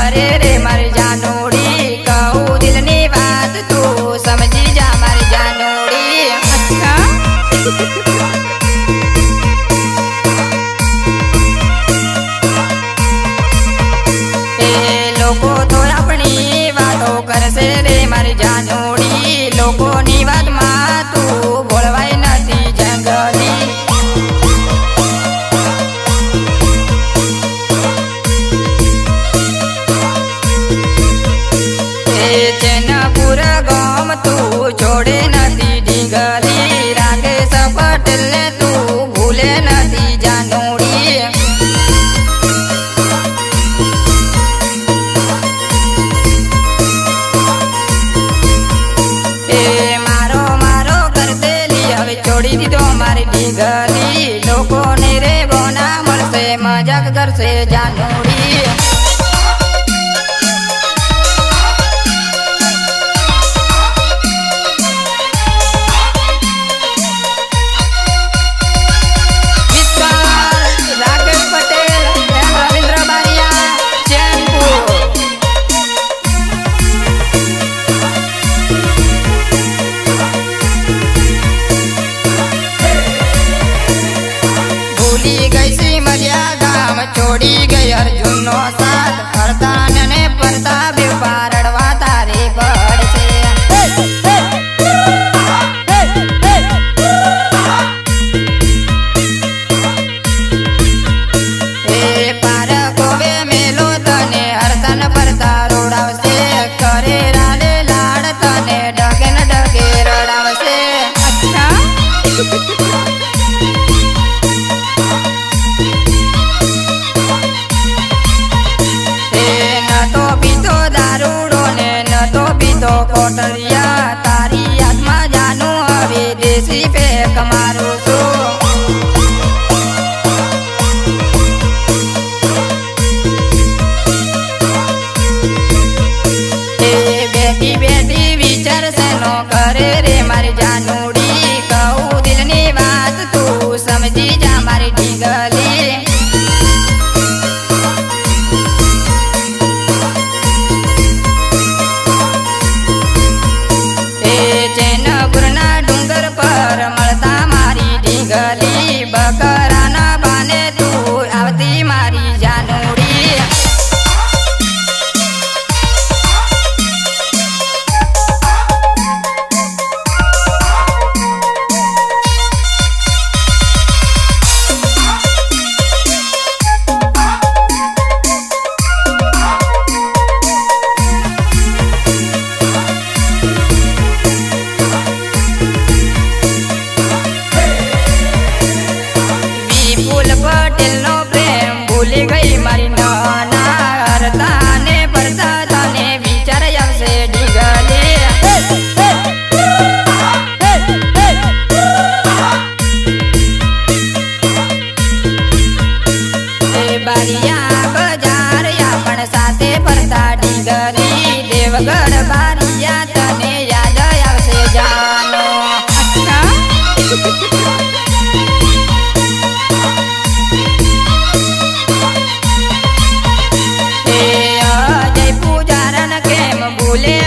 करे रे मारी जानोड़ी कहूँ दिल नी बात तू समझी जा मारी जानोड़ी। अच्छा लोको तो अपनी वातो करसे रे मारी जानोड़ी लोको नी वात मां तू बोलवाई नथी जंगली। चेनपुर गाम तू छोड़े नथी ढींगली राकेश पटेल ने तू भूले नथी जानोड़ी। छोड़ी दीधो मारी ढींगली लोको ने रे बोना मरसे मजाक करसे जानोड़ी। राकेश पटेल रविंद्र बारिया चैनपुर। भूली गई सी मरिया गाम छोड़ी गई अर्जुन नो साथ हरदान ने परता व्यापार अड़वा तारे बड़ से। पार कोवे मेलो तने हरदन परता रोडावसे करे राले लाड तने डगे न डगे रडावसे। अच्छा कोटरिया तारी आत्मा जानू अभी देसी पे कमारू सो। बेटी बेटी विचार से नो करे रे मारी जानूड़ी कहूँ दिल नी बात तू समझी जा मारी ढींगली। चैनपुरना डूंगर पर मलता मारी ढींगली बकरा ना बाने तू आवती मारी जानोड़ी। पटेल नो प्रेम भूली गई मारी नाना हरता ने परता तने विचार आवसे ढींगली। बारिया बाजार या पण साथे परता ढींगली देवगढ़ बारिया तने याद आवसे जानो। अच्छा जय पूजारन केम भूले